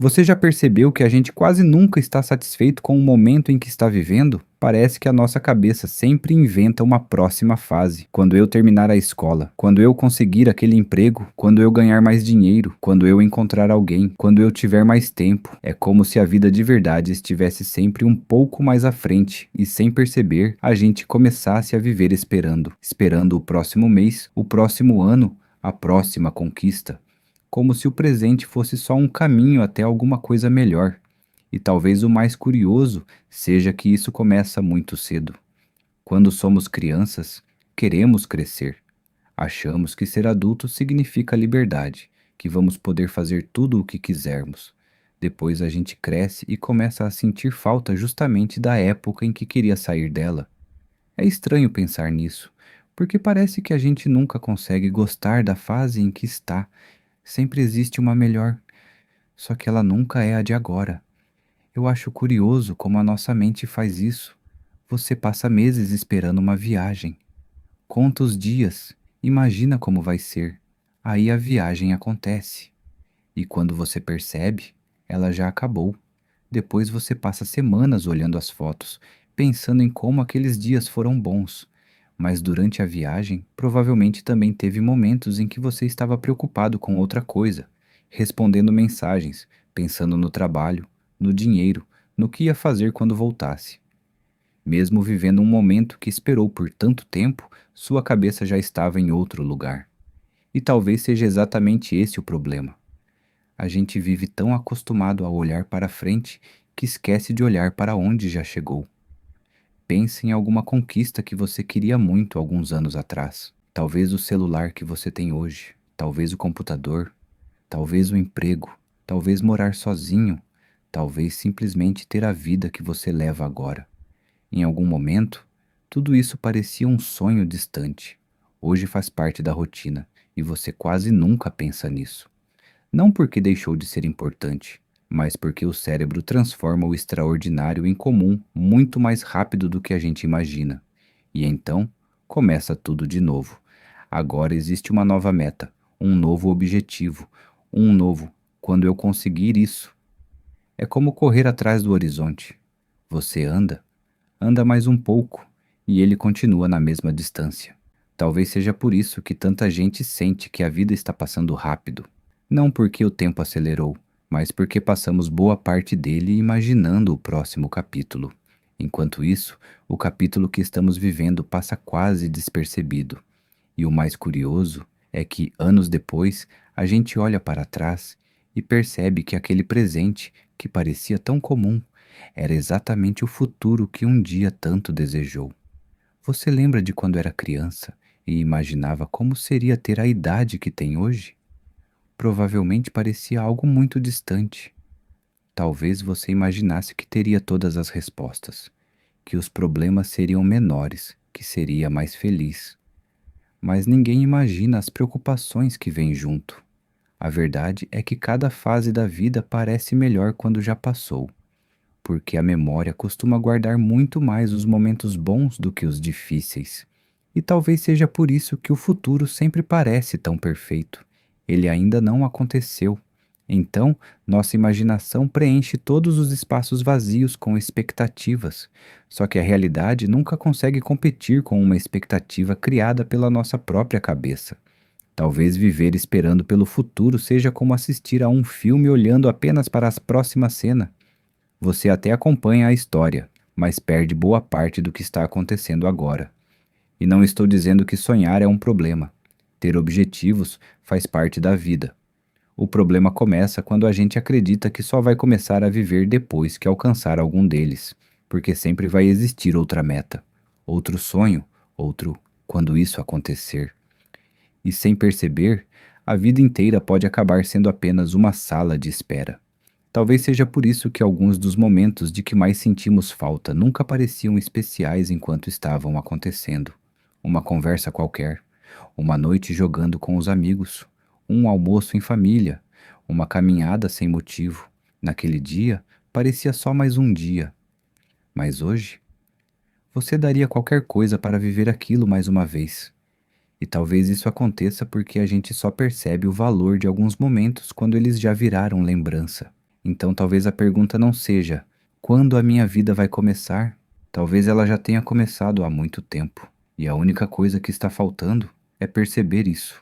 Você já percebeu que a gente quase nunca está satisfeito com o momento em que está vivendo? Parece que a nossa cabeça sempre inventa uma próxima fase. Quando eu terminar a escola, quando eu conseguir aquele emprego, quando eu ganhar mais dinheiro, quando eu encontrar alguém, quando eu tiver mais tempo. É como se a vida de verdade estivesse sempre um pouco mais à frente e, sem perceber, a gente começasse a viver esperando o próximo mês, o próximo ano, a próxima conquista, como se o presente fosse só um caminho até alguma coisa melhor. E talvez o mais curioso seja que isso começa muito cedo. Quando somos crianças, queremos crescer. Achamos que ser adulto significa liberdade, que vamos poder fazer tudo o que quisermos. Depois a gente cresce e começa a sentir falta justamente da época em que queria sair dela. É estranho pensar nisso, porque parece que a gente nunca consegue gostar da fase em que está. Sempre existe uma melhor, só que ela nunca é a de agora. Eu acho curioso como a nossa mente faz isso. Você passa meses esperando uma viagem. Conta os dias, imagina como vai ser. Aí a viagem acontece. E quando você percebe, ela já acabou. Depois você passa semanas olhando as fotos, pensando em como aqueles dias foram bons. Mas durante a viagem, provavelmente também teve momentos em que você estava preocupado com outra coisa, respondendo mensagens, pensando no trabalho, no dinheiro, no que ia fazer quando voltasse. Mesmo vivendo um momento que esperou por tanto tempo, sua cabeça já estava em outro lugar. E talvez seja exatamente esse o problema. A gente vive tão acostumado a olhar para frente que esquece de olhar para onde já chegou. Pense em alguma conquista que você queria muito alguns anos atrás. Talvez o celular que você tem hoje, talvez o computador, talvez o emprego, talvez morar sozinho, talvez simplesmente ter a vida que você leva agora. Em algum momento, tudo isso parecia um sonho distante. Hoje faz parte da rotina e você quase nunca pensa nisso. Não porque deixou de ser importante, mas porque o cérebro transforma o extraordinário em comum muito mais rápido do que a gente imagina. E então, começa tudo de novo. Agora existe uma nova meta, um novo objetivo, um novo. Quando eu conseguir isso, é como correr atrás do horizonte. Você anda, anda mais um pouco, e ele continua na mesma distância. Talvez seja por isso que tanta gente sente que a vida está passando rápido. Não porque o tempo acelerou, mas porque passamos boa parte dele imaginando o próximo capítulo. Enquanto isso, o capítulo que estamos vivendo passa quase despercebido. E o mais curioso é que, anos depois, a gente olha para trás e percebe que aquele presente, que parecia tão comum, era exatamente o futuro que um dia tanto desejou. Você lembra de quando era criança e imaginava como seria ter a idade que tem hoje? Provavelmente parecia algo muito distante. Talvez você imaginasse que teria todas as respostas, que os problemas seriam menores, que seria mais feliz. Mas ninguém imagina as preocupações que vêm junto. A verdade é que cada fase da vida parece melhor quando já passou, porque a memória costuma guardar muito mais os momentos bons do que os difíceis. E talvez seja por isso que o futuro sempre parece tão perfeito. Ele ainda não aconteceu. Então, nossa imaginação preenche todos os espaços vazios com expectativas. Só que a realidade nunca consegue competir com uma expectativa criada pela nossa própria cabeça. Talvez viver esperando pelo futuro seja como assistir a um filme olhando apenas para a próxima cena. Você até acompanha a história, mas perde boa parte do que está acontecendo agora. E não estou dizendo que sonhar é um problema. Ter objetivos faz parte da vida. O problema começa quando a gente acredita que só vai começar a viver depois que alcançar algum deles, porque sempre vai existir outra meta, outro sonho, outro quando isso acontecer. E sem perceber, a vida inteira pode acabar sendo apenas uma sala de espera. Talvez seja por isso que alguns dos momentos de que mais sentimos falta nunca pareciam especiais enquanto estavam acontecendo. Uma conversa qualquer, uma noite jogando com os amigos, um almoço em família, uma caminhada sem motivo. Naquele dia, parecia só mais um dia. Mas hoje, você daria qualquer coisa para viver aquilo mais uma vez. E talvez isso aconteça porque a gente só percebe o valor de alguns momentos quando eles já viraram lembrança. Então talvez a pergunta não seja: quando a minha vida vai começar? Talvez ela já tenha começado há muito tempo. E a única coisa que está faltando é perceber isso.